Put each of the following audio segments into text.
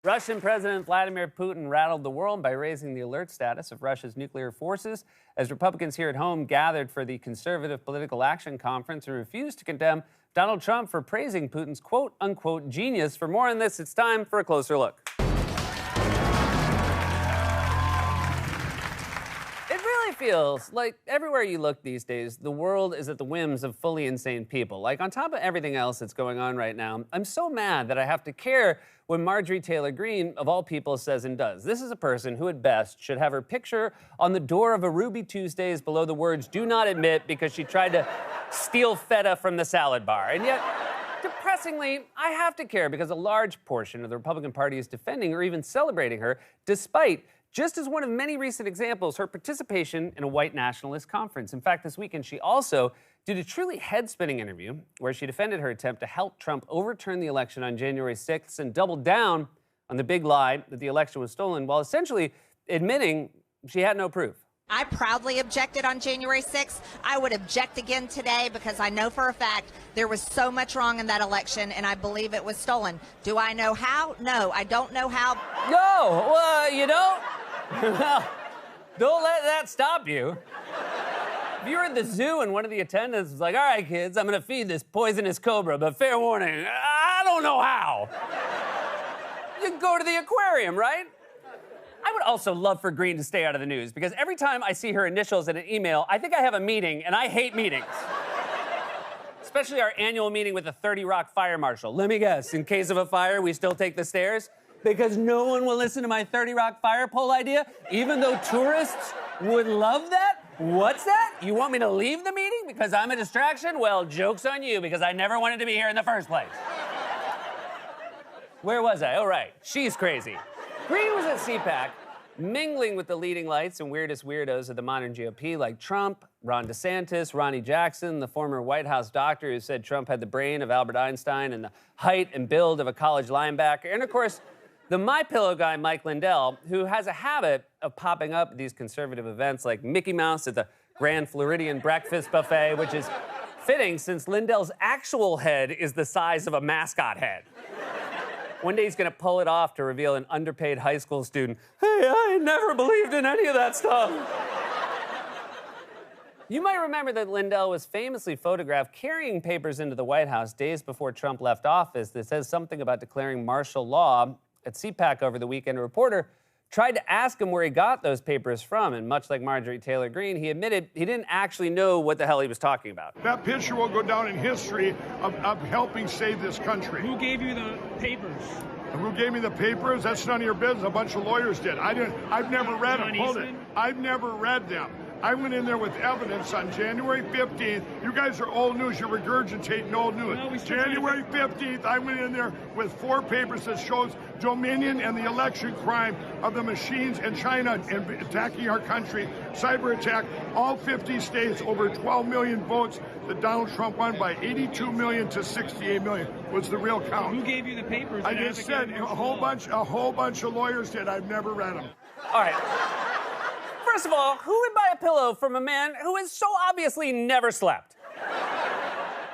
Russian President Vladimir Putin rattled the world by raising the alert status of Russia's nuclear forces as Republicans here at home gathered for the Conservative Political Action Conference and refused to condemn Donald Trump for praising Putin's quote-unquote genius. For more on this, it's time for a closer look. It really feels like everywhere you look these days, the world is at the whims of fully insane people. Like, on top of everything else that's going on right now, I'm so mad that I have to care when Marjorie Taylor Greene, of all people, says and does. This is a person who, at best, should have her picture on the door of a Ruby Tuesdays below the words, "Do not admit," because she tried to steal feta from the salad bar. And yet, depressingly, I have to care because a large portion of the Republican Party is defending or even celebrating her, despite, just as one of many recent examples, her participation in a white nationalist conference. In fact, this weekend, she also did a truly head-spinning interview where she defended her attempt to help Trump overturn the election on January 6th and doubled down on the big lie that the election was stolen, while essentially admitting she had no proof. I proudly objected on January 6th. I would object again today because I know for a fact there was so much wrong in that election, and I believe it was stolen. Do I know how? No, I don't know how. No, well, you don't? Well, don't let that stop you. If you were at the zoo and one of the attendants was like, "All right, kids, I'm going to feed this poisonous cobra, but fair warning, I don't know how." You can go to the aquarium, right? I would also love for Greene to stay out of the news because every time I see her initials in an email, I think I have a meeting, and I hate meetings. Especially our annual meeting with the 30 Rock fire marshal. Let me guess, in case of a fire, we still take the stairs? Because no one will listen to my 30 Rock fire pole idea, even though tourists would love that? What's that? You want me to leave the meeting because I'm a distraction? Well, joke's on you because I never wanted to be here in the first place. Where was I? Oh, right. She's crazy. Greene was at CPAC, mingling with the leading lights and weirdest weirdos of the modern GOP like Trump, Ron DeSantis, Ronnie Jackson, the former White House doctor who said Trump had the brain of Albert Einstein and the height and build of a college linebacker, and of course, the MyPillow guy, Mike Lindell, who has a habit of popping up at these conservative events like Mickey Mouse at the Grand Floridian Breakfast Buffet, which is fitting since Lindell's actual head is the size of a mascot head. One day he's gonna pull it off to reveal an underpaid high school student, "Hey, I never believed in any of that stuff." You might remember that Lindell was famously photographed carrying papers into the White House days before Trump left office that says something about declaring martial law. At CPAC over the weekend, a reporter tried to ask him where he got those papers from, and much like Marjorie Taylor Greene, he admitted he didn't actually know what the hell he was talking about. That picture will go down in history of helping save this country. Who gave you the papers? Who gave me the papers? That's none of your business. A bunch of lawyers did. I've never read them. Hold it. I've never read them. I went in there with evidence on January 15th. You guys are old news. You're regurgitating old news. Well, January 15th, I went in there with 4 papers that shows Dominion and the election crime of the machines in China and attacking our country, cyber attack, all 50 states, over 12 million votes that Donald Trump won by 82 million to 68 million was the real count. Who gave you the papers? I just said a whole bunch of lawyers did. I've never read them. All right. First of all, who would buy a pillow from a man who has so obviously never slept?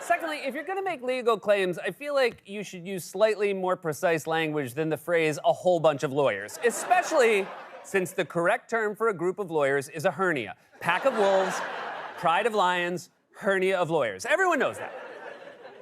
Secondly, if you're going to make legal claims, I feel like you should use slightly more precise language than the phrase "a whole bunch of lawyers," especially since the correct term for a group of lawyers is a hernia. Pack of wolves, pride of lions, hernia of lawyers. Everyone knows that.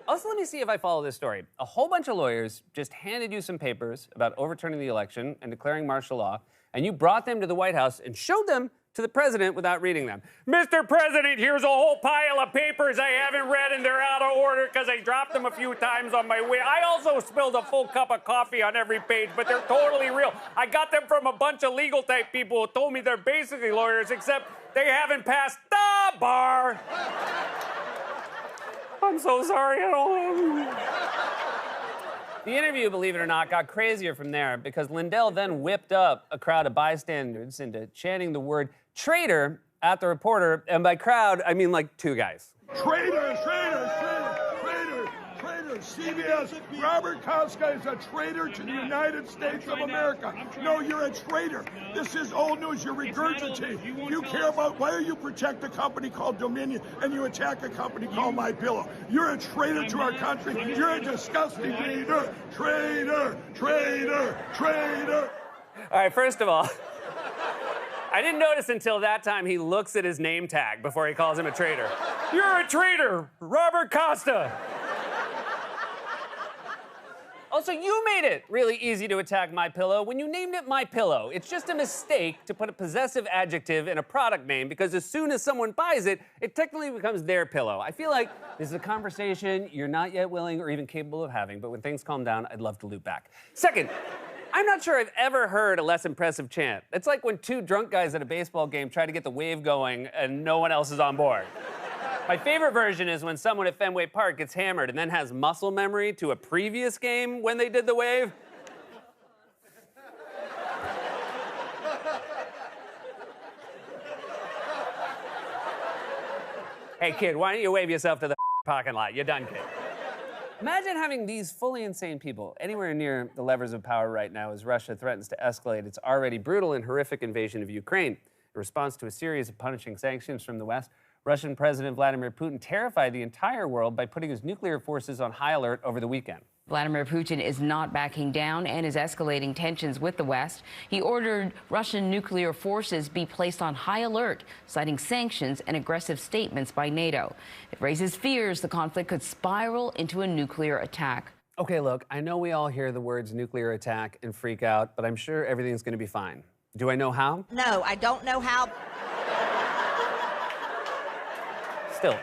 Also, let me see if I follow this story. A whole bunch of lawyers just handed you some papers about overturning the election and declaring martial law, and you brought them to the White House and showed them to the president without reading them. "Mr. President, here's a whole pile of papers I haven't read, and they're out of order because I dropped them a few times on my way. I also spilled a full cup of coffee on every page, but they're totally real. I got them from a bunch of legal type people who told me they're basically lawyers, except they haven't passed the bar. I'm so sorry, I don't have..." The interview, believe it or not, got crazier from there because Lindell then whipped up a crowd of bystanders into chanting the word traitor at the reporter, and by crowd, I mean like 2 guys. Traitors, traitors, traitors, traitors, traitors. CBS, Robert Costa is a traitor to the United States of America. No, you're a traitor. This is old news. You're regurgitating. You care about, why are you protect a company called Dominion and you attack a company called MyPillow? You're a traitor to our country. You're a disgusting leader. Traitor, traitor, traitor. All right, first of all, I didn't notice until that time he looks at his name tag before he calls him a traitor. You're a traitor, Robert Costa. Also, you made it really easy to attack MyPillow when you named it MyPillow. It's just a mistake to put a possessive adjective in a product name because as soon as someone buys it, it technically becomes their pillow. I feel like this is a conversation you're not yet willing or even capable of having, but when things calm down, I'd love to loop back. Second, I'm not sure I've ever heard a less impressive chant. It's like when two drunk guys at a baseball game try to get the wave going and no one else is on board. My favorite version is when someone at Fenway Park gets hammered and then has muscle memory to a previous game when they did the wave. Hey, kid, why don't you wave yourself to the parking lot? You're done, kid. Imagine having these fully insane people anywhere near the levers of power right now as Russia threatens to escalate its already brutal and horrific invasion of Ukraine. In response to a series of punishing sanctions from the West, Russian President Vladimir Putin terrified the entire world by putting his nuclear forces on high alert over the weekend. Vladimir Putin is not backing down and is escalating tensions with the West. He ordered Russian nuclear forces be placed on high alert, citing sanctions and aggressive statements by NATO. It raises fears the conflict could spiral into a nuclear attack. Okay, look, I know we all hear the words nuclear attack and freak out, but I'm sure everything's going to be fine. Do I know how? No, I don't know how. Still,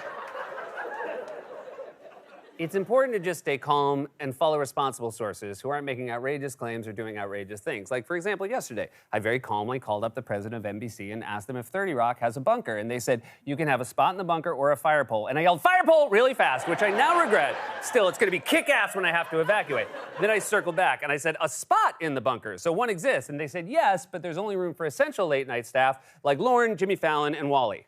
it's important to just stay calm and follow responsible sources who aren't making outrageous claims or doing outrageous things. Like, for example, yesterday, I very calmly called up the president of NBC and asked them if 30 Rock has a bunker. And they said, you can have a spot in the bunker or a fire pole. And I yelled, fire pole, really fast, which I now regret. Still, it's going to be kick-ass when I have to evacuate. Then I circled back and I said, a spot in the bunker. So one exists. And they said, yes, but there's only room for essential late-night staff like Lauren, Jimmy Fallon, and Wally.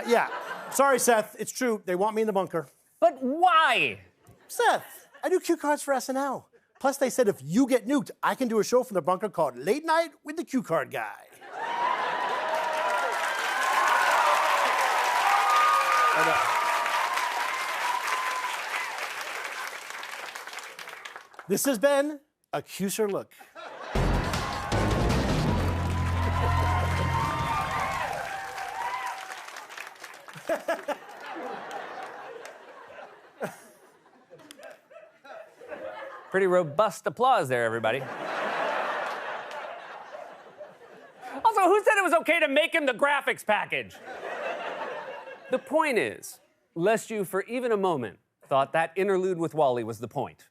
Yeah. Sorry, Seth. It's true. They want me in the bunker. But why? Seth, I do cue cards for SNL. Plus, they said if you get nuked, I can do a show from the bunker called Late Night with the Cue Card Guy. This has been a Cuser Look. Pretty robust applause there, everybody. Also, who said it was okay to make him the graphics package? The point is, lest you for even a moment thought that interlude with Wally was the point.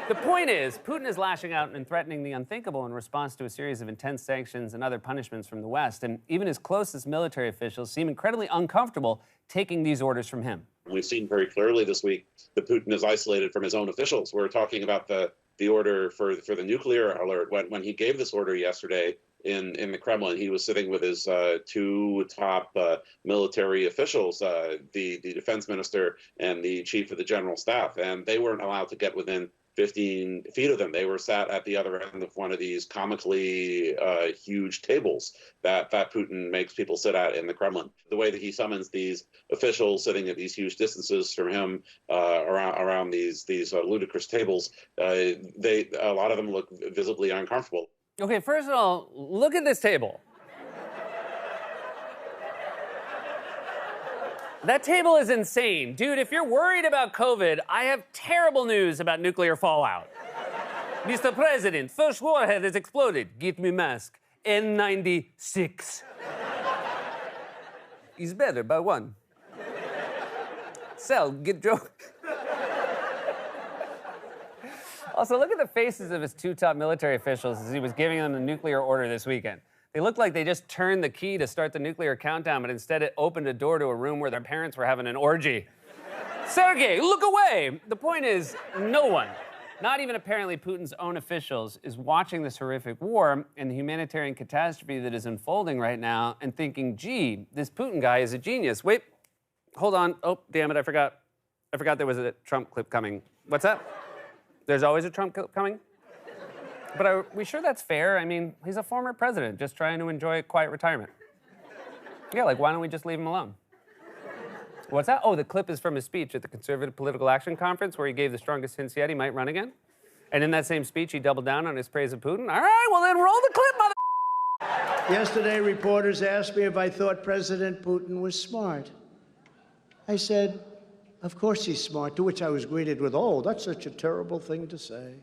The point is, Putin is lashing out and threatening the unthinkable in response to a series of intense sanctions and other punishments from the West, and even his closest military officials seem incredibly uncomfortable taking these orders from him. We've seen very clearly this week that Putin is isolated from his own officials. We're talking about the order for the nuclear alert. When he gave this order yesterday in the Kremlin, he was sitting with his two top military officials, the defense minister and the chief of the general staff, and they weren't allowed to get within 15 feet of them. They were sat at the other end of one of these comically huge tables that Putin makes people sit at in the Kremlin. The way that he summons these officials sitting at these huge distances from him around these ludicrous tables, a lot of them look visibly uncomfortable. Okay, first of all, look at this table. That table is insane. Dude, if you're worried about COVID, I have terrible news about nuclear fallout. Mr. President, first warhead has exploded. Get me mask. N96. He's better by one. Sell, get joke. Also, look at the faces of his two top military officials as he was giving them the nuclear order this weekend. They looked like they just turned the key to start the nuclear countdown, but instead it opened a door to a room where their parents were having an orgy. Sergei, look away! The point is, no one, not even apparently Putin's own officials, is watching this horrific war and the humanitarian catastrophe that is unfolding right now and thinking, gee, this Putin guy is a genius. Wait, hold on. Oh, damn it, I forgot there was a Trump clip coming. What's that? There's always a Trump coming? But are we sure that's fair? I mean, he's a former president just trying to enjoy a quiet retirement. Yeah, like, why don't we just leave him alone? What's that? Oh, the clip is from his speech at the Conservative Political Action Conference where he gave the strongest hints yet he might run again. And in that same speech, he doubled down on his praise of Putin. All right, well then roll the clip, mother... Yesterday, reporters asked me if I thought President Putin was smart. I said, of course he's smart, to which I was greeted with, oh, that's such a terrible thing to say.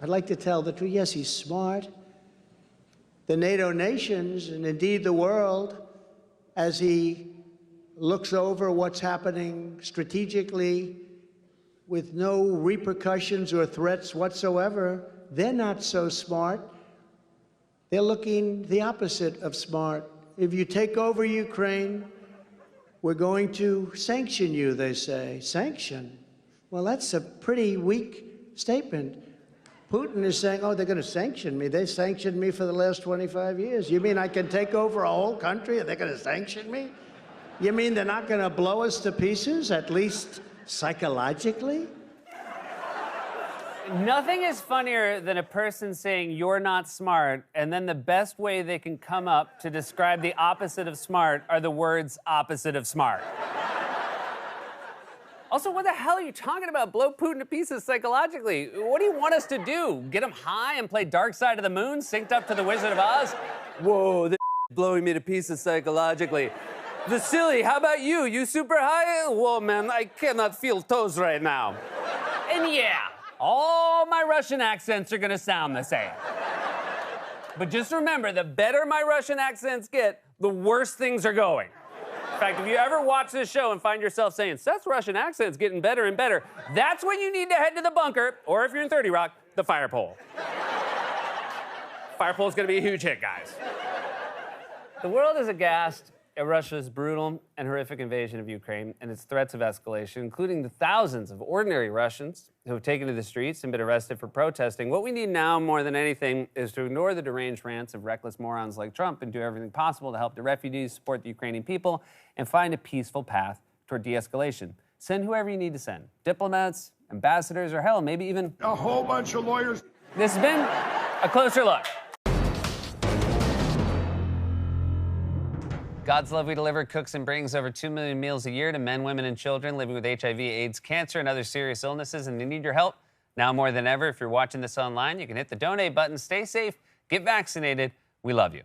I'd like to tell the truth. Yes, he's smart. The NATO nations, and indeed the world, as he looks over what's happening strategically with no repercussions or threats whatsoever, they're not so smart. They're looking the opposite of smart. If you take over Ukraine, we're going to sanction you, they say. Sanction? Well, that's a pretty weak statement. Putin is saying, oh, they're going to sanction me. They sanctioned me for the last 25 years. You mean I can take over a whole country and they're going to sanction me? You mean they're not going to blow us to pieces, at least psychologically? Nothing is funnier than a person saying you're not smart, and then the best way they can come up to describe the opposite of smart are the words opposite of smart. Also, what the hell are you talking about? Blow Putin to pieces psychologically. What do you want us to do? Get him high and play Dark Side of the Moon, synced up to the Wizard of Oz? Whoa, this blowing me to pieces psychologically. Vasily, how about you? You super high? Whoa, man, I cannot feel toes right now. And yeah, all my Russian accents are gonna sound the same. But just remember, the better my Russian accents get, the worse things are going. In fact, if you ever watch this show and find yourself saying, Seth's Russian accent's getting better and better, that's when you need to head to the bunker, or if you're in 30 Rock, the fire pole. Fire pole's gonna be a huge hit, guys. The world is aghast at Russia's brutal and horrific invasion of Ukraine and its threats of escalation, including the thousands of ordinary Russians who have taken to the streets and been arrested for protesting. What we need now, more than anything, is to ignore the deranged rants of reckless morons like Trump and do everything possible to help the refugees, support the Ukrainian people, and find a peaceful path toward de-escalation. Send whoever you need to send. Diplomats, ambassadors, or hell, maybe even a whole bunch of lawyers. This has been A Closer Look. God's Love We Deliver cooks and brings over 2 million meals a year to men, women, and children living with HIV, AIDS, cancer, and other serious illnesses, and they need your help now more than ever. If you're watching this online, you can hit the donate button. Stay safe, get vaccinated. We love you.